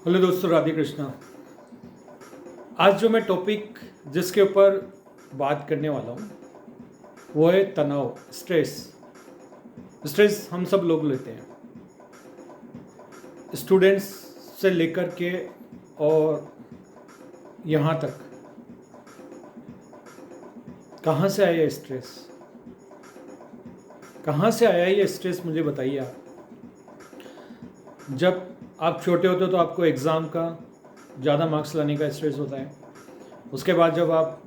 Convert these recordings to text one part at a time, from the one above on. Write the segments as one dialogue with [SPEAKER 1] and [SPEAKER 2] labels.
[SPEAKER 1] Hello दोस्तों, राधे कृष्णा। आज जो मैं टॉपिक जिसके ऊपर बात करने वाला हूँ वो है तनाव, स्ट्रेस। स्ट्रेस हम सब लोग लेते हैं, स्टूडेंट्स से लेकर के और यहाँ तक। कहाँ से आया ये स्ट्रेस? कहाँ से आया ये स्ट्रेस, मुझे बताइए आप। जब आप छोटे होते हो तो आपको एग्ज़ाम का ज़्यादा मार्क्स लाने का स्ट्रेस होता है। उसके बाद जब आप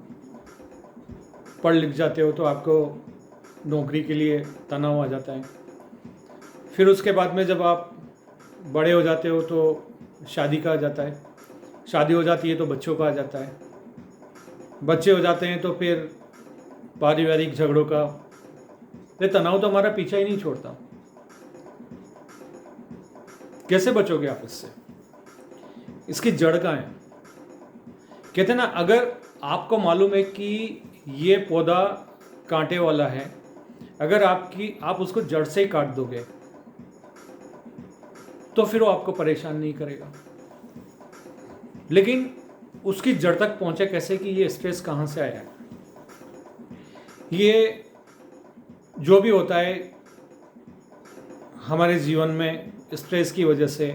[SPEAKER 1] पढ़ लिख जाते हो तो आपको नौकरी के लिए तनाव आ जाता है। फिर उसके बाद में जब आप बड़े हो जाते हो तो शादी का आ जाता है, शादी हो जाती है तो बच्चों का आ जाता है, बच्चे हो जाते हैं तो फिर पारिवारिक झगड़ों का। ये तनाव तो हमारा पीछा ही नहीं छोड़ता। कैसे बचोगे आप इससे? इसकी जड़ कहाँ है? कहते हैं ना, अगर आपको मालूम है कि ये पौधा कांटे वाला है, अगर आप उसको जड़ से ही काट दोगे तो फिर वो आपको परेशान नहीं करेगा। लेकिन उसकी जड़ तक पहुंचे कैसे कि ये स्ट्रेस कहाँ से आया है? ये जो भी होता है हमारे जीवन में स्ट्रेस की वजह से,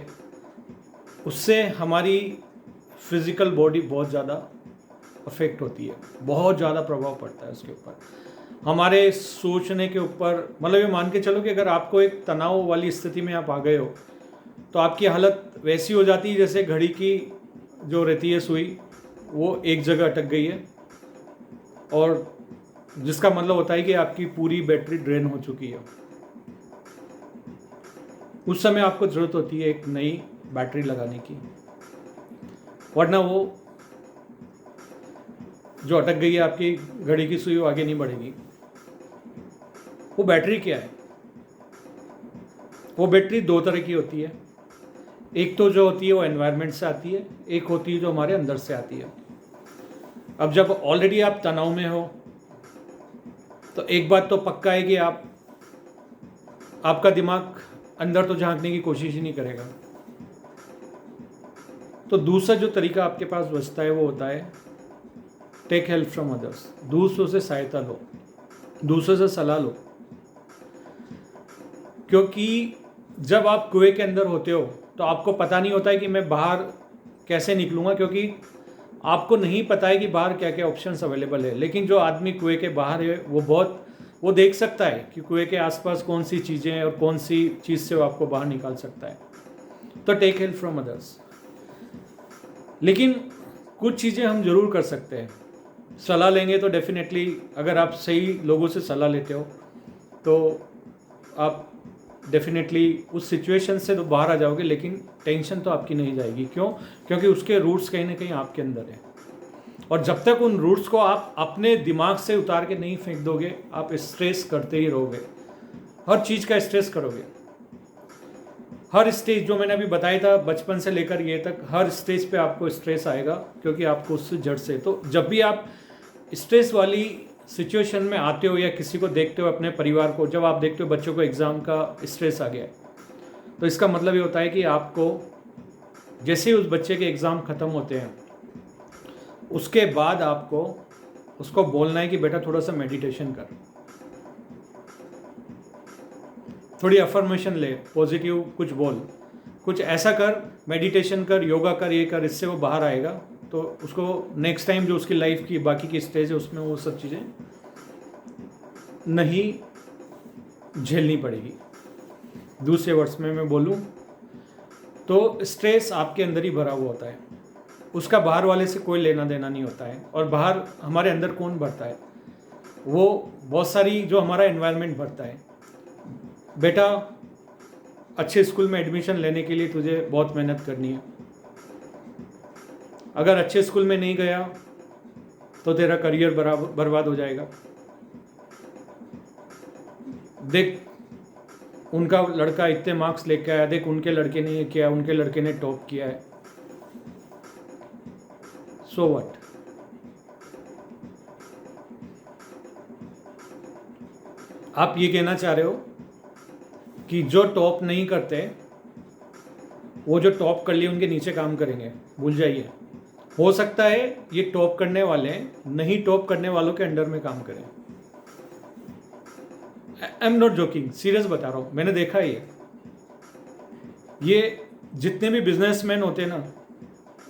[SPEAKER 1] उससे हमारी फिज़िकल बॉडी बहुत ज़्यादा अफेक्ट होती है, बहुत ज़्यादा प्रभाव पड़ता है उसके ऊपर, हमारे सोचने के ऊपर। मतलब ये मान के चलो कि अगर आपको एक तनाव वाली स्थिति में आप आ गए हो तो आपकी हालत वैसी हो जाती है जैसे घड़ी की जो रहती है सुई, वो एक जगह अटक गई है, और जिसका मतलब होता है कि आपकी पूरी बैटरी ड्रेन हो चुकी है। उस समय आपको ज़रूरत होती है एक नई बैटरी लगाने की, वरना वो जो अटक गई है आपकी घड़ी की सुई, वो आगे नहीं बढ़ेगी। वो बैटरी क्या है? वो बैटरी दो तरह की होती है। एक तो जो होती है वो एनवायरनमेंट से आती है, एक होती है जो हमारे अंदर से आती है। अब जब ऑलरेडी आप तनाव में हो तो एक बात तो पक्का है कि आपका दिमाग अंदर तो झांकने की कोशिश ही नहीं करेगा। तो दूसरा जो तरीका आपके पास बचता है वो होता है टेक हेल्प फ्रॉम अदर्स। दूसरों से सहायता लो, दूसरों से सलाह लो। क्योंकि जब आप कुएं के अंदर होते हो तो आपको पता नहीं होता है कि मैं बाहर कैसे निकलूँगा, क्योंकि आपको नहीं पता है कि बाहर क्या क्या ऑप्शंस अवेलेबल है। लेकिन जो आदमी कुएं के बाहर है वो देख सकता है कि कुएं के आसपास कौन सी चीज़ें हैं और कौन सी चीज़ से वो आपको बाहर निकाल सकता है। तो टेक हेल्प फ्रॉम अदर्स। लेकिन कुछ चीज़ें हम ज़रूर कर सकते हैं। सलाह लेंगे तो डेफिनेटली, अगर आप सही लोगों से सलाह लेते हो तो आप डेफिनेटली उस सिचुएशन से तो बाहर आ जाओगे, लेकिन टेंशन तो आपकी नहीं जाएगी। क्यों? क्योंकि उसके रूट्स कहीं ना कहीं आपके अंदर है, और जब तक उन रूट्स को आप अपने दिमाग से उतार के नहीं फेंक दोगे, आप स्ट्रेस करते ही रहोगे। हर चीज़ का स्ट्रेस करोगे। हर स्टेज जो मैंने अभी बताया था, बचपन से लेकर ये तक, हर स्टेज पे आपको स्ट्रेस आएगा, क्योंकि आपको उससे जड़ से। तो जब भी आप स्ट्रेस वाली सिचुएशन में आते हो या किसी को देखते हो, अपने परिवार को, जब आप देखते हो बच्चों को एग्ज़ाम का स्ट्रेस आ गया है, तो इसका मतलब ये होता है कि आपको जैसे ही उस बच्चे के एग्ज़ाम ख़त्म होते हैं उसके बाद आपको उसको बोलना है कि बेटा थोड़ा सा मेडिटेशन कर, थोड़ी अफर्मेशन ले, पॉजिटिव कुछ बोल, कुछ ऐसा कर, मेडिटेशन कर, योगा कर, ये कर, इससे वो बाहर आएगा। तो उसको नेक्स्ट टाइम जो उसकी लाइफ की बाकी की स्टेज है उसमें वो सब चीज़ें नहीं झेलनी पड़ेगी। दूसरे वर्ड्स में मैं बोलूँ तो स्ट्रेस आपके अंदर ही भरा हुआ होता है, उसका बाहर वाले से कोई लेना देना नहीं होता है। और बाहर हमारे अंदर कौन भरता है? वो बहुत सारी जो हमारा एनवायरनमेंट भरता है। बेटा, अच्छे स्कूल में एडमिशन लेने के लिए तुझे बहुत मेहनत करनी है। अगर अच्छे स्कूल में नहीं गया तो तेरा करियर बर्बाद हो जाएगा। देख, उनका लड़का इतने मार्क्स लेके आया, देख उनके लड़के ने ये किया, उनके लड़के ने टॉप किया है। So what? आप ये कहना चाह रहे हो कि जो टॉप नहीं करते वो जो टॉप कर लिए उनके नीचे काम करेंगे, भूल जाइए। हो सकता है ये टॉप करने वाले नहीं टॉप करने वालों के अंडर में काम करें। I am not joking, serious बता रहा हूँ, मैंने देखा है ये जितने भी बिजनेसमैन होते हैं ना,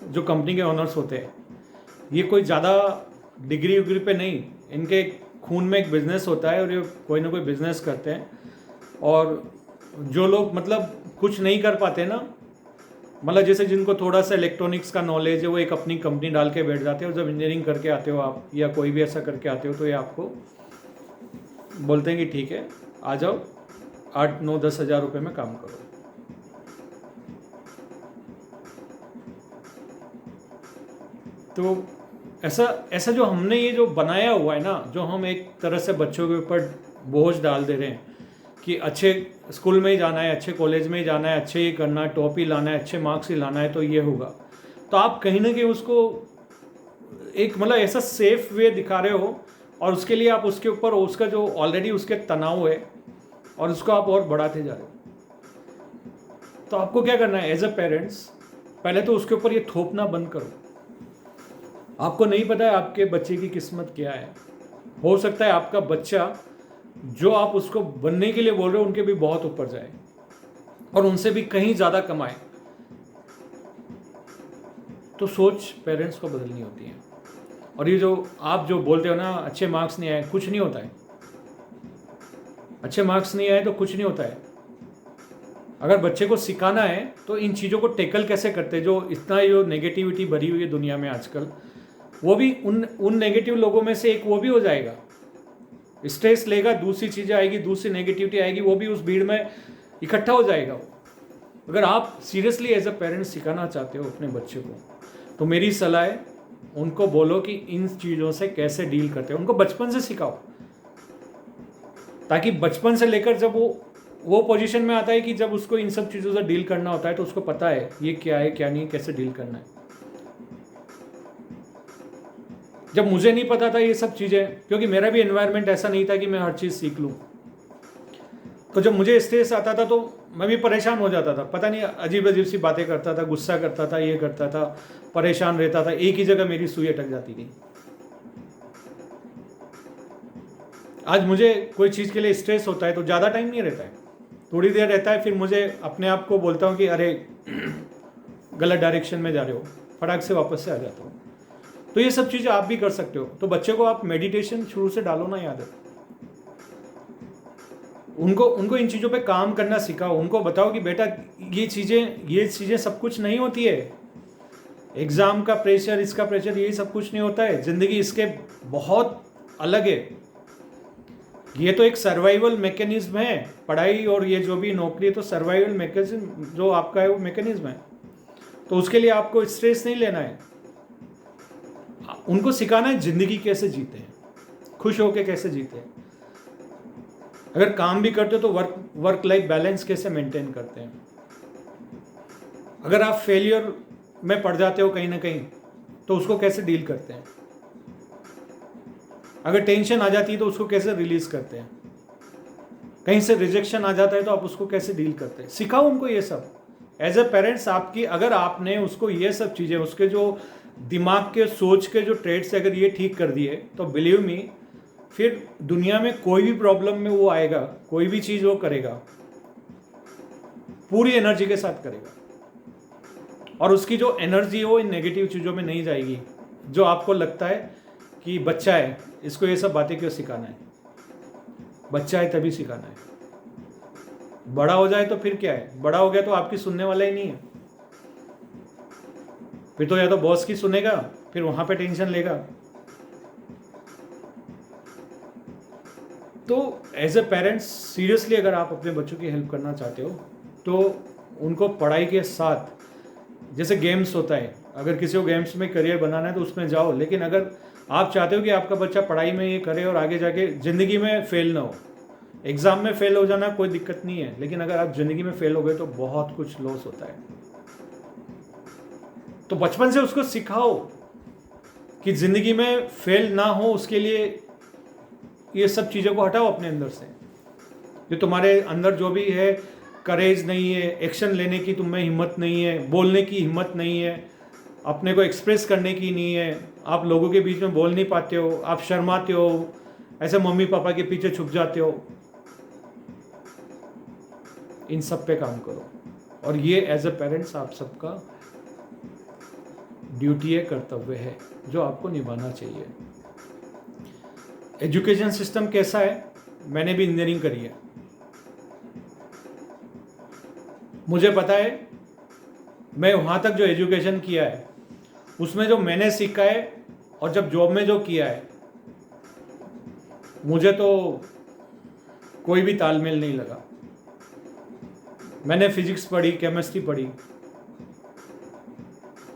[SPEAKER 1] जो कंपनी के ओनर्स होते हैं, ये कोई ज़्यादा डिग्री उग्री पे नहीं, इनके खून में एक बिजनेस होता है और ये कोई ना कोई बिजनेस करते हैं। और जो लोग मतलब कुछ नहीं कर पाते ना, मतलब जैसे जिनको थोड़ा सा इलेक्ट्रॉनिक्स का नॉलेज है, वो एक अपनी कंपनी डाल के बैठ जाते हो। जब इंजीनियरिंग करके आते हो आप या कोई भी ऐसा करके आते हो, तो ये आपको बोलते हैं कि ठीक है आ जाओ, 8-9-10 हज़ार रुपये में काम करो। तो ऐसा जो हमने ये जो बनाया हुआ है ना, जो हम एक तरह से बच्चों के ऊपर बोझ डाल दे रहे हैं कि अच्छे स्कूल में ही जाना है, अच्छे कॉलेज में ही जाना है, अच्छे ही करना है, टॉप ही लाना है, अच्छे मार्क्स ही लाना है, तो ये होगा। तो आप कहीं ना कहीं उसको एक मतलब ऐसा सेफ वे दिखा रहे हो, और उसके लिए आप उसके ऊपर उसका जो ऑलरेडी उसके तनाव है और उसको आप और बढ़ाते जा रहे हो। तो आपको क्या करना है एज अ पेरेंट्स, पहले तो उसके ऊपर ये थोपना बंद करो। आपको नहीं पता है आपके बच्चे की किस्मत क्या है। हो सकता है आपका बच्चा जो आप उसको बनने के लिए बोल रहे हो उनके भी बहुत ऊपर जाए और उनसे भी कहीं ज़्यादा कमाए। तो सोच पेरेंट्स को बदलनी होती है। और ये जो आप जो बोलते हो ना अच्छे मार्क्स नहीं आए, कुछ नहीं होता है। अच्छे मार्क्स नहीं आए तो कुछ नहीं होता है। अगर बच्चे को सिखाना है तो इन चीज़ों को टेकल कैसे करते हैं, जो इतना जो नेगेटिविटी भरी हुई है दुनिया में आजकल, वो भी उन नेगेटिव लोगों में से एक वो भी हो जाएगा। स्ट्रेस लेगा, दूसरी चीज़ें आएगी, दूसरी नेगेटिविटी आएगी, वो भी उस भीड़ में इकट्ठा हो जाएगा वो। अगर आप सीरियसली एज अ पेरेंट सिखाना चाहते हो अपने बच्चे को, तो मेरी सलाह है उनको बोलो कि इन चीज़ों से कैसे डील करते हैं। उनको बचपन से सिखाओ, ताकि बचपन से लेकर जब वो पोजीशन में आता है कि जब उसको इन सब चीज़ों से डील करना होता है, तो उसको पता है ये क्या है क्या नहीं, कैसे डील करना है। जब मुझे नहीं पता था ये सब चीज़ें, क्योंकि मेरा भी एनवायरनमेंट ऐसा नहीं था कि मैं हर चीज़ सीख लूँ, तो जब मुझे स्ट्रेस आता था तो मैं भी परेशान हो जाता था। पता नहीं अजीब अजीब सी बातें करता था, गुस्सा करता था, ये करता था, परेशान रहता था, एक ही जगह मेरी सुई अटक जाती थी। आज मुझे कोई चीज़ के लिए स्ट्रेस होता है तो ज़्यादा टाइम नहीं रहता है, थोड़ी देर रहता है, फिर मुझे अपने आप को बोलता हूँ कि अरे गलत डायरेक्शन में जा रहे हो, फटाक से वापस से आ जाता हूँ। तो ये सब चीज़ें आप भी कर सकते हो। तो बच्चे को आप मेडिटेशन शुरू से डालो ना याद है, उनको इन चीज़ों पे काम करना सिखाओ। उनको बताओ कि बेटा ये चीज़ें सब कुछ नहीं होती है। एग्ज़ाम का प्रेशर, इसका प्रेशर, ये सब कुछ नहीं होता है। ज़िंदगी इसके बहुत अलग है। ये तो एक सर्वाइवल मैकेनिज्म है, पढ़ाई और ये जो भी नौकरी है तो सर्वाइवल मैकेनिज्म जो आपका है वो मैकेनिज्म है। तो उसके लिए आपको स्ट्रेस नहीं लेना है। उनको सिखाना है ज़िंदगी कैसे जीते हैं, खुश होकर कैसे जीते हैं। अगर काम भी करते हो तो वर्क लाइफ बैलेंस कैसे मेंटेन करते हैं। अगर आप फेलियर में पड़ जाते हो कहीं ना कहीं तो उसको कैसे डील करते हैं। अगर टेंशन आ जाती है तो उसको कैसे रिलीज करते हैं। कहीं से रिजेक्शन आ जाता है तो आप उसको कैसे डील करते हैं। सिखाओ उनको ये सब एज ए पेरेंट्स। आपकी अगर आपने उसको ये सब चीज़ें, उसके जो दिमाग के सोच के जो ट्रेड्स अगर ये ठीक कर दिए, तो बिलीव मी फिर दुनिया में कोई भी प्रॉब्लम में वो आएगा, कोई भी चीज़ वो करेगा, पूरी एनर्जी के साथ करेगा। और उसकी जो एनर्जी है वो इन नेगेटिव चीज़ों में नहीं जाएगी। जो आपको लगता है कि बच्चा है, इसको ये सब बातें क्यों सिखाना है, बच्चा है तभी सिखाना है। बड़ा हो जाए तो फिर क्या है, बड़ा हो गया तो आपकी सुनने वाला ही नहीं है। फिर तो या तो बॉस की सुनेगा, फिर वहाँ पे टेंशन लेगा। तो एज ए पेरेंट्स सीरियसली अगर आप अपने बच्चों की हेल्प करना चाहते हो तो उनको पढ़ाई के साथ, जैसे गेम्स होता है, अगर किसी को गेम्स में करियर बनाना है तो उसमें जाओ। लेकिन अगर आप चाहते हो कि आपका बच्चा पढ़ाई में ये करे और आगे जाके ज़िंदगी में फेल ना हो, एग्ज़ाम में फेल हो जाना कोई दिक्कत नहीं है, लेकिन अगर आप ज़िंदगी में फेल हो गए तो बहुत कुछ लॉस होता है। तो बचपन से उसको सिखाओ कि ज़िंदगी में फेल ना हो, उसके लिए ये सब चीज़ों को हटाओ अपने अंदर से। जो तुम्हारे अंदर जो भी है करेज नहीं है, एक्शन लेने की तुम में हिम्मत नहीं है, बोलने की हिम्मत नहीं है, अपने को एक्सप्रेस करने की नहीं है, आप लोगों के बीच में बोल नहीं पाते हो, आप शर्माते हो, ऐसे मम्मी पापा के पीछे छुप जाते हो, इन सब पे काम करो। और ये एज अ पेरेंट्स आप सबका ड्यूटी है, कर्तव्य है, जो आपको निभाना चाहिए। एजुकेशन सिस्टम कैसा है? मैंने भी इंजीनियरिंग करी है, मुझे पता है मैं वहाँ तक जो एजुकेशन किया है उसमें जो मैंने सीखा है और जब जॉब में जो किया है, मुझे तो कोई भी तालमेल नहीं लगा। मैंने फिजिक्स पढ़ी, केमिस्ट्री पढ़ी,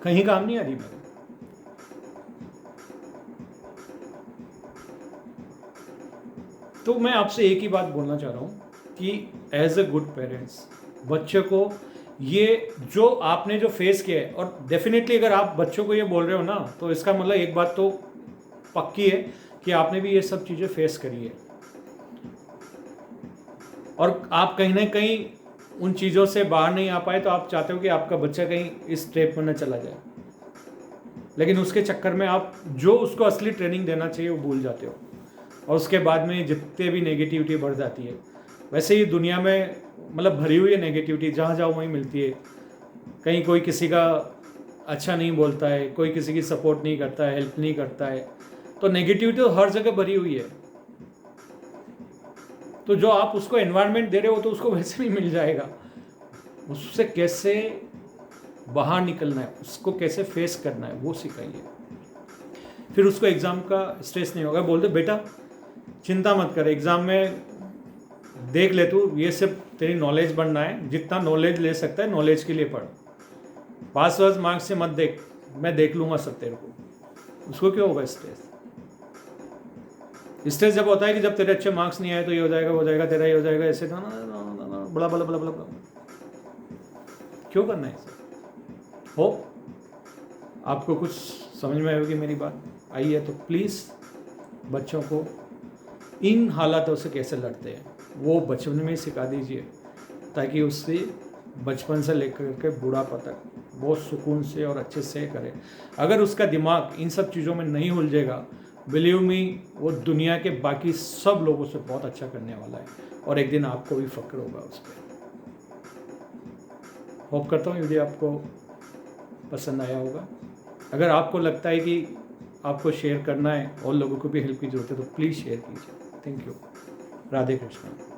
[SPEAKER 1] कहीं काम नहीं आ रही मेरे। तो मैं आपसे एक ही बात बोलना चाह रहा हूँ कि एज अ गुड पेरेंट्स बच्चे को ये जो आपने जो फेस किया है, और डेफिनेटली अगर आप बच्चों को ये बोल रहे हो ना, तो इसका मतलब एक बात तो पक्की है कि आपने भी ये सब चीज़ें फेस करी है, और आप कहीं ना कहीं उन चीज़ों से बाहर नहीं आ पाए, तो आप चाहते हो कि आपका बच्चा कहीं इस ट्रैप में न चला जाए, लेकिन उसके चक्कर में आप जो उसको असली ट्रेनिंग देना चाहिए वो भूल जाते हो, और उसके बाद में जितने भी नेगेटिविटी बढ़ जाती है। वैसे ही दुनिया में मतलब भरी हुई है नेगेटिविटी, जहाँ जाओ वहीं मिलती है। कहीं कोई किसी का अच्छा नहीं बोलता है, कोई किसी की सपोर्ट नहीं करता है, हेल्प नहीं करता है, तो नेगेटिविटी तो हर जगह भरी हुई है। तो जो आप उसको एनवायरनमेंट दे रहे हो तो उसको वैसे भी मिल जाएगा। उससे कैसे बाहर निकलना है, उसको कैसे फेस करना है, वो सिखाइए। फिर उसको एग्ज़ाम का स्ट्रेस नहीं होगा। बोल दो बेटा चिंता मत कर, एग्ज़ाम में देख ले तू, ये सब तेरी नॉलेज बढ़ना है, जितना नॉलेज ले सकता है नॉलेज के लिए पढ़, पास वास मार्क्स से मत देख, मैं देख लूँगा सब तेरे को। उसको क्यों होगा स्ट्रेस? स्ट्रेस जब होता है कि जब तेरे अच्छे मार्क्स नहीं आए तो ये हो जाएगा, वो हो जाएगा, तेरा ये हो जाएगा, ऐसे ना बड़ा बड़ा बड़ा बड़ा बड़ा क्यों करना है? हो आपको कुछ समझ में आएगी मेरी बात आई है तो प्लीज़ बच्चों को इन हालातों से कैसे लड़ते हैं वो बचपन में ही सिखा दीजिए, ताकि उससे बचपन से लेकर के बुढ़ापा तक बहुत सुकून से और अच्छे से करे। अगर उसका दिमाग इन सब चीज़ों में नहीं उलझेगा, बिलीव मी, वो दुनिया के बाकी सब लोगों से बहुत अच्छा करने वाला है, और एक दिन आपको भी फक्र होगा उस पर। होप करता हूँ वीडियो आपको पसंद आया होगा। अगर आपको लगता है कि आपको शेयर करना है और लोगों को भी हेल्प की ज़रूरत है तो प्लीज़ शेयर कीजिए। Thank you. राधे कृष्ण।